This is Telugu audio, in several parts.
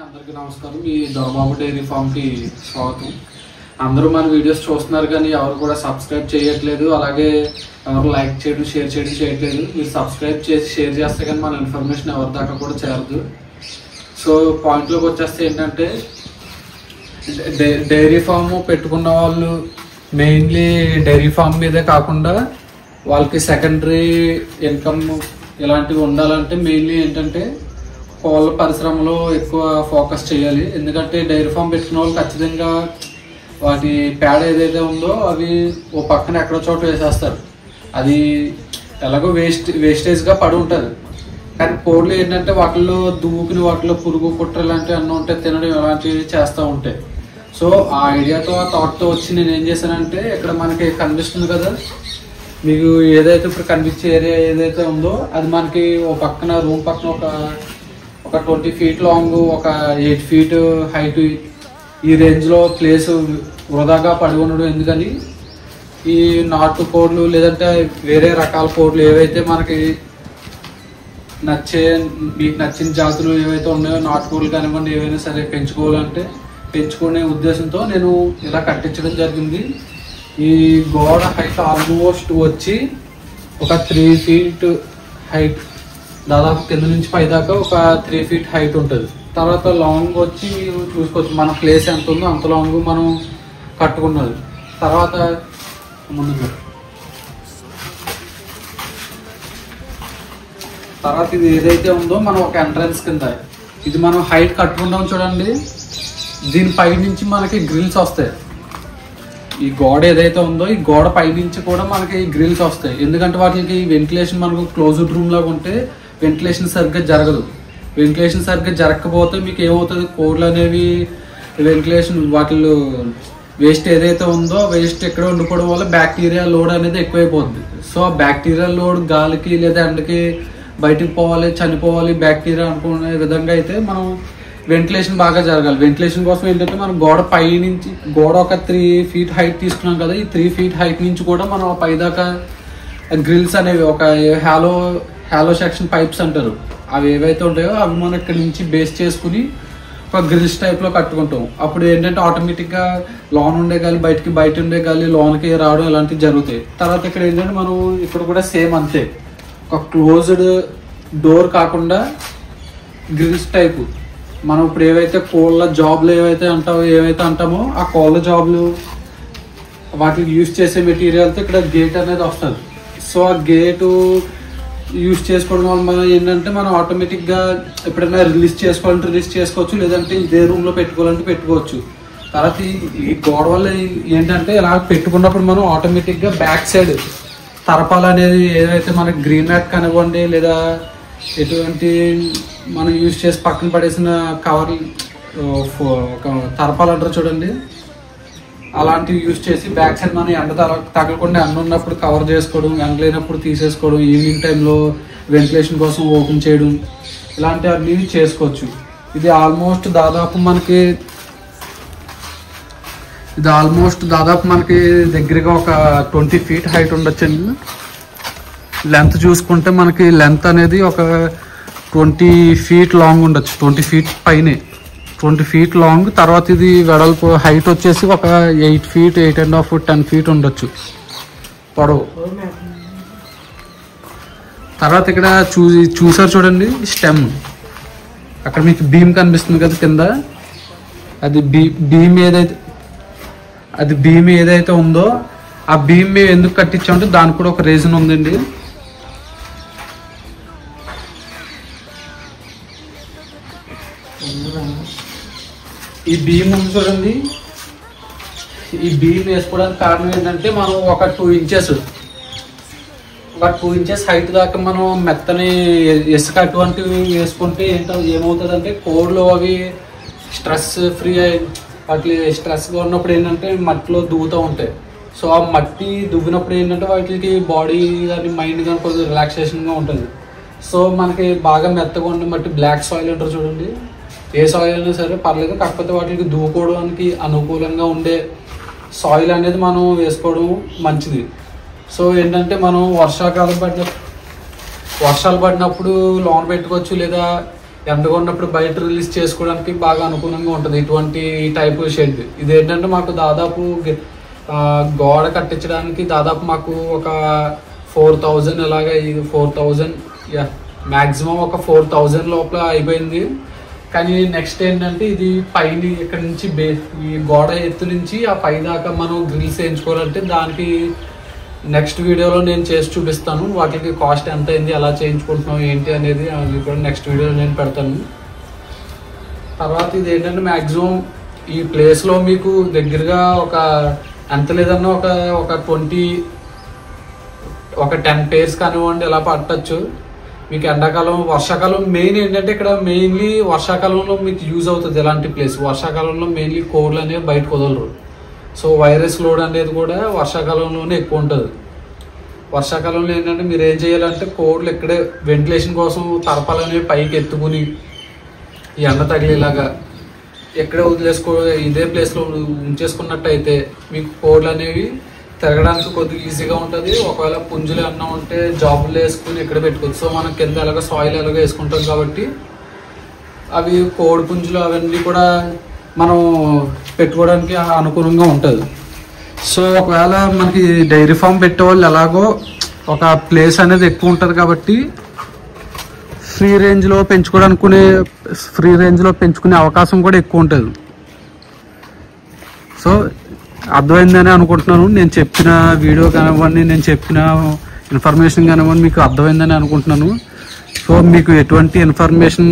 అందరికీ నమస్కారం. ఈ దొరబాబు డైరీ ఫామ్కి స్వాగతం. అందరూ మన వీడియోస్ చూస్తున్నారు కానీ ఎవరు కూడా సబ్స్క్రైబ్ చేయట్లేదు, అలాగే ఎవరు లైక్ చేయడం షేర్ చేయట్లేదు. మీరు సబ్స్క్రైబ్ చేసి షేర్ చేస్తే కానీ మన ఇన్ఫర్మేషన్ ఎవరి దాకా కూడా చేరదు. సో పాయింట్లోకి వచ్చేస్తే ఏంటంటే, డైరీ ఫామ్ పెట్టుకున్న వాళ్ళు మెయిన్లీ డైరీ ఫామ్ మీదే కాకుండా వాళ్ళకి సెకండరీ ఇన్కమ్ ఇలాంటివి ఉండాలంటే మెయిన్లీ ఏంటంటే కోళ్ళ పరిశ్రమలో ఎక్కువ ఫోకస్ చేయాలి. ఎందుకంటే డైరీ ఫామ్ పెట్టుకున్న వాళ్ళు ఖచ్చితంగా వాటి పేడ ఏదైతే ఉందో అవి ఓ పక్కన ఎక్కడో చోట వేసేస్తారు. అది ఎలాగో వేస్టేజ్గా పడి ఉంటుంది. కానీ కోళ్ళు ఏంటంటే వాటిల్లో దూకిన వాటిలో పురుగు కుట్ర ఇలాంటివి అన్నీ ఉంటాయి, తినడం ఇలాంటివి చేస్తూ ఉంటాయి. సో ఆ ఐడియాతో ఆ థాట్తో వచ్చి నేను ఏం చేశానంటే, ఇక్కడ మనకి కనిపిస్తుంది కదా మీకు, ఏదైతే ఇప్పుడు కనిపించే ఏరియా ఏదైతే ఉందో అది మనకి ఓ పక్కన రూమ్ పక్కన ఒక 20 feet లాంగ్, ఒక 8 feet హైట్, ఈ రేంజ్లో ప్లేస్ వృధాగా పడి ఉండడం ఎందుకని ఈ నాటు కోళ్ళు లేదంటే వేరే రకాల కోళ్ళు ఏవైతే మనకి మీకు నచ్చిన జాతులు ఏవైతే ఉన్నాయో, నాటు కోళ్ళు కానివ్వండి ఏవైనా సరే పెంచుకునే ఉద్దేశంతో నేను ఇలా కట్టించడం జరిగింది. ఈ గోడ హైట్ ఆల్మోస్ట్ వచ్చి ఒక 3 feet హైట్, దాదాపు కింద నుంచి పై దాకా ఒక 3 feet హైట్ ఉంటుంది. తర్వాత లాంగ్ వచ్చి చూసుకోవచ్చు మన ప్లేస్ ఎంత ఉందో అంత లాంగ్ మనం కట్టుకున్నది. తర్వాత ఇది ఏదైతే ఉందో మనం ఒక ఎంట్రన్స్ కింద ఇది మనం హైట్ కట్టుకుంటాం చూడండి, దీనిపై నుంచి మనకి గ్రిల్స్ వస్తాయి. ఈ గోడ ఏదైతే ఉందో ఈ గోడ పై నుంచి కూడా మనకి గ్రిల్స్ వస్తాయి. ఎందుకంటే వాటికి వెంటిలేషన్ మనకు క్లోజ్డ్ రూమ్ లాగా ఉంటే వెంటిలేషన్ సరిగ్గా జరగదు. వెంటిలేషన్ సరిగ్గా జరగకపోతే మీకు ఏమవుతుంది, కోళ్ళు అనేవి వెంటిలేషన్ వాటిలో వేస్ట్ ఏదైతే ఉందో వేస్ట్ ఎక్కడ ఉండిపోవడం వల్ల బ్యాక్టీరియా లోడ్ అనేది ఎక్కువైపోతుంది. సో ఆ బ్యాక్టీరియా లోడ్ గాలికి లేదా ఎండకి బయటకు పోవాలి, చనిపోవాలి బ్యాక్టీరియా అనుకునే విధంగా అయితే మనం వెంటిలేషన్ బాగా జరగాలి. వెంటిలేషన్ కోసం ఏంటంటే మనం గోడ పై నుంచి గోడ ఒక 3 feet హైట్ తీసుకున్నాం కదా, ఈ 3 feet హైట్ నుంచి కూడా మనం పై దాకా గ్రిల్స్ అనేవి ఒక హాలో సెక్షన్ పైప్స్ అంటారు, అవి ఏవైతే ఉంటాయో అవి మనం ఇక్కడ నుంచి బేస్ చేసుకుని ఒక గ్రిల్స్ టైప్లో కట్టుకుంటాం. అప్పుడు ఏంటంటే ఆటోమేటిక్గా లోన్ ఉండే గాలి బయట ఉండే గాలి లోన్కి రావడం ఇలాంటివి జరుగుతాయి. తర్వాత ఇక్కడ ఏంటంటే మనం ఇక్కడ కూడా సేమ్ అంతే, ఒక క్లోజ్డ్ డోర్ కాకుండా గ్రిల్స్ టైపు. మనం ఇప్పుడు ఏవైతే కోళ్ళ జాబ్లు ఏవైతే అంటామో ఆ కోళ్ళ జాబ్లు వాటికి యూజ్ చేసే మెటీరియల్తో ఇక్కడ గేట్ అనేది వస్తుంది. సో ఆ గేటు యూజ్ చేసుకోవడం వల్ల మనం ఏంటంటే మనం ఆటోమేటిక్గా ఎప్పుడైనా రిలీజ్ చేసుకోవచ్చు, లేదంటే ఇదే రూమ్లో పెట్టుకోవచ్చు. తర్వాత ఈ గోడ వల్ల ఏంటంటే ఇలా పెట్టుకున్నప్పుడు మనం ఆటోమేటిక్గా బ్యాక్ సైడ్ తరపాలు అనేది ఏదైతే మనకి గ్రీన్ మ్యాట్ కనివ్వండి లేదా ఎటువంటి మనం యూజ్ చేసి పక్కన పడేసిన కవర్ ఒక తరపాలు అంటారు చూడండి, అలాంటివి యూజ్ చేసి బ్యాక్ సైడ్ మనం ఎండ తగలకుండా ఎండ ఉన్నప్పుడు కవర్ చేసుకోవడం, ఎండ లేనప్పుడు తీసేసుకోవడం, ఈవినింగ్ టైంలో వెంటిలేషన్ కోసం ఓపెన్ చేయడం, ఇలాంటివన్నీ చేసుకోవచ్చు. ఇది ఆల్మోస్ట్ దాదాపు మనకి దగ్గరగా ఒక 20 feet హైట్ ఉండొచ్చండి. లెంత్ చూసుకుంటే మనకి లెంత్ అనేది ఒక 20 feet లాంగ్ ఉండొచ్చు, 20 feet పైనే 20 feet లాంగ్. తర్వాత ఇది వెడల్పు హైట్ వచ్చేసి ఒక 8 feet 8.5 10 feet ఉండొచ్చు పొడవు. తర్వాత ఇక్కడ చూసారు చూడండి స్టెమ్, అక్కడ మీకు బీమ్ కనిపిస్తుంది కదా కింద, అది బీమ్ ఏదైతే ఉందో ఆ బీమ్ మేము ఎందుకు కట్టించామంటే దానికి కూడా ఒక రీజన్ ఉందండి. ఈ బీమ్ ఉంది చూడండి, ఈ బీమ్ వేసుకోవడానికి కారణం ఏంటంటే మనం ఒక 2 inches హైట్ దాకా మనం మెత్తని ఇసుక అటువంటివి వేసుకుంటే ఏమవుతుంది అంటే కోళ్ళు అవి స్ట్రెస్ ఫ్రీ వాటి స్ట్రెస్గా ఉన్నప్పుడు ఏంటంటే మట్టిలో దువ్వుతూ ఉంటాయి. సో ఆ మట్టి దువ్వినప్పుడు ఏంటంటే వాటికి బాడీ కానీ మైండ్ కానీ కొంచెం రిలాక్సేషన్గా ఉంటుంది. సో మనకి బాగా మెత్తగా ఉండే మట్టి బ్లాక్ సాయిల్ అంటారు చూడండి, ఏ సాయిల్ అయినా సరే పర్లేదు, కాకపోతే వాటికి దువ్వుకోవడానికి అనుకూలంగా ఉండే సాయిల్ అనేది మనం వేసుకోవడం మంచిది. సో ఏంటంటే మనం వర్షాలు పడినప్పుడు లోన్ పెట్టుకోవచ్చు, లేదా ఎండగా ఉన్నప్పుడు బయట రిలీజ్ చేసుకోవడానికి బాగా అనుకూలంగా ఉంటుంది ఇటువంటి టైప్ షెడ్. ఇది ఏంటంటే మాకు దాదాపు గోడ కట్టించడానికి దాదాపు మాకు ఒక 4000 ఇలాగా, ఇది 4000 మ్యాక్సిమం ఒక 4000 లోపల అయిపోయింది. కానీ నెక్స్ట్ ఏంటంటే ఇది పైన ఇక్కడ నుంచి ఈ గోడ ఎత్తు నుంచి ఆ పై దాకా మనం గ్రిల్స్ వేయించుకోవాలంటే దానికి నెక్స్ట్ వీడియోలో నేను చేసి చూపిస్తాను. వాటికి కాస్ట్ ఎంత అయింది, ఎలా చేయించుకుంటున్నాం ఏంటి అనేది అది కూడా నెక్స్ట్ వీడియోలో నేను పెడతాను. తర్వాత ఇది ఏంటంటే మ్యాక్సిమం ఈ ప్లేస్లో మీకు దగ్గరగా ఒక ఎంత లేదన్నా ఒక 10 pairs కానివ్వండి ఇలా పట్టచ్చు. మీకు ఎండాకాలం వర్షాకాలం మెయిన్ ఏంటంటే ఇక్కడ మెయిన్లీ వర్షాకాలంలో మీకు యూజ్ అవుతుంది ఇలాంటి ప్లేస్. వర్షాకాలంలో మెయిన్లీ కోళ్ళు అనేవి బయటకు వదలరు. సో వైరస్ లోడ్ అనేది కూడా వర్షాకాలంలోనే ఎక్కువ ఉంటుంది. వర్షాకాలంలో ఏంటంటే మీరు ఏం చేయాలంటే కోళ్ళు ఇక్కడే వెంటిలేషన్ కోసం తరపాలు అనేవి పైకి ఎత్తుకుని ఈ ఎండ తగిలేలాగా ఎక్కడే ఇదే ప్లేస్లో ఉంచేసుకున్నట్టయితే మీకు కోళ్ళు అనేవి తిరగడానికి కొద్దిగా ఈజీగా ఉంటుంది. ఒకవేళ పుంజులు ఏమన్నా ఉంటే జాబులు వేసుకుని ఇక్కడ పెట్టుకోవచ్చు. సో మనం కింద ఎలాగో సాయిల్ ఎలాగో వేసుకుంటాం కాబట్టి అవి కోడి పుంజులు అవన్నీ కూడా మనం పెట్టుకోవడానికి అనుకూలంగా ఉంటుంది. సో ఒకవేళ మనకి డైరీ ఫామ్ పెట్టేవాళ్ళు ఎలాగో ఒక ప్లేస్ అనేది ఎక్కువ ఉంటుంది కాబట్టి ఫ్రీ రేంజ్లో పెంచుకునే అవకాశం కూడా ఎక్కువ ఉంటుంది. సో అర్థమైందని అనుకుంటున్నాను. నేను చెప్పిన వీడియో కానివ్వండి, నేను చెప్పిన ఇన్ఫర్మేషన్ కానివ్వండి మీకు అర్థమైందని అనుకుంటున్నాను. సో మీకు ఎటువంటి ఇన్ఫర్మేషన్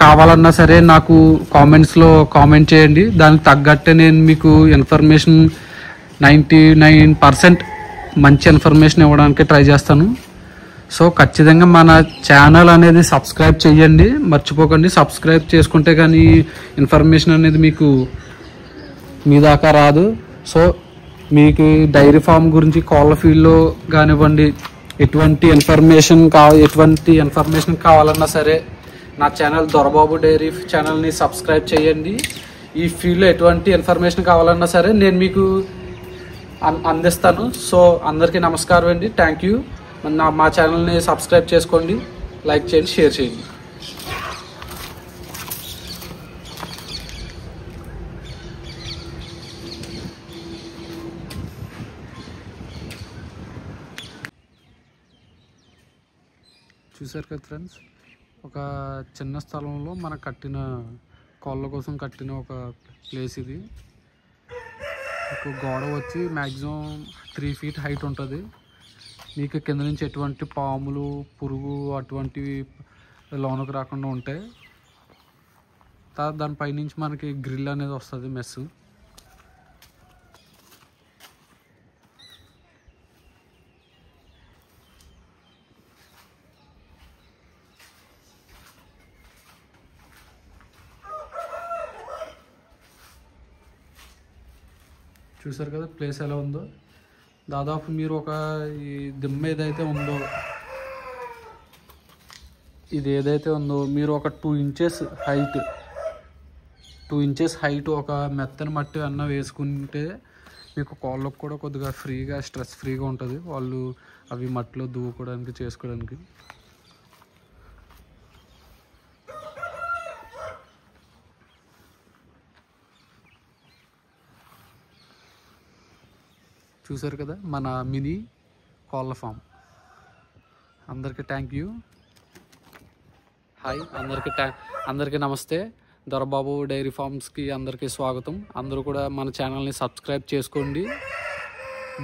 కావాలన్నా సరే నాకు కామెంట్స్లో కామెంట్ చేయండి. దానికి తగ్గట్టే నేను మీకు ఇన్ఫర్మేషన్ 99% మంచి ఇన్ఫర్మేషన్ ఇవ్వడానికి ట్రై చేస్తాను. సో ఖచ్చితంగా మన ఛానల్ అనేది సబ్స్క్రైబ్ చేయండి, మర్చిపోకండి. సబ్స్క్రైబ్ చేసుకుంటే కానీ ఇన్ఫర్మేషన్ అనేది మీకు మీ దాకా రాదు. సో మీకు డైరీ ఫామ్ గురించి కోళ్ళ ఫీల్డ్లో కానివ్వండి ఎటువంటి ఇన్ఫర్మేషన్ కావాలన్నా సరే నా ఛానల్ దొరబాబు డైరీ ఛానల్ని సబ్స్క్రైబ్ చేయండి. ఈ ఫీల్డ్లో ఎటువంటి ఇన్ఫర్మేషన్ కావాలన్నా సరే నేను మీకు అందిస్తాను. సో అందరికీ నమస్కారం అండి. Thank you. మా ఛానల్ని సబ్స్క్రైబ్ చేసుకోండి, లైక్ చేయండి, షేర్ చేయండి. చూసారు కదా ఫ్రెండ్స్, ఒక చిన్న స్థలంలో మన కోళ్ళ కోసం కట్టిన ఒక ప్లేస్ ఇది. ఒక గోడ వచ్చి మ్యాక్సిమం 3 feet హైట్ ఉంటుంది. మీకు కింద నుంచి ఎటువంటి పాములు, పురుగు అటువంటివి లోనకు రాకుండా ఉంటాయి. తర్వాత దానిపై నుంచి మనకి గ్రిల్ అనేది వస్తుంది, మెస్. చూసారు కదా ప్లేస్ ఎలా ఉందో. దాదాపు మీరు ఈ దిమ్మ ఏదైతే ఉందో మీరు ఒక 2 inches హైట్ ఒక మెత్తని మట్టి అన్న వేసుకుంటే మీకు కోళ్ళకు కూడా కొద్దిగా స్ట్రెస్ ఫ్రీగా ఉంటుంది. వాళ్ళు అవి మట్టిలో దువ్వుకోవడానికి చేసుకోవడానికి. చూసారు కదా మన మినీ కోళ్ళ ఫామ్. అందరికీ థ్యాంక్ యూ. హాయ్, అందరికీ నమస్తే. దొరబాబు డైరీ ఫార్మ్స్కి అందరికీ స్వాగతం. అందరూ కూడా మన ఛానల్ని సబ్స్క్రైబ్ చేసుకోండి,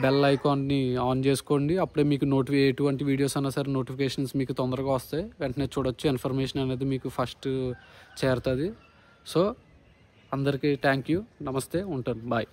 బెల్ ఐకాన్ని ఆన్ చేసుకోండి. అప్పుడే మీకు ఎటువంటి వీడియోస్ అన్నా సరే నోటిఫికేషన్స్ మీకు తొందరగా వస్తాయి, వెంటనే చూడొచ్చు. ఇన్ఫర్మేషన్ అనేది మీకు ఫస్ట్ చేరుతుంది. సో అందరికీ థ్యాంక్ యూ, నమస్తే, ఉంటాను, బాయ్.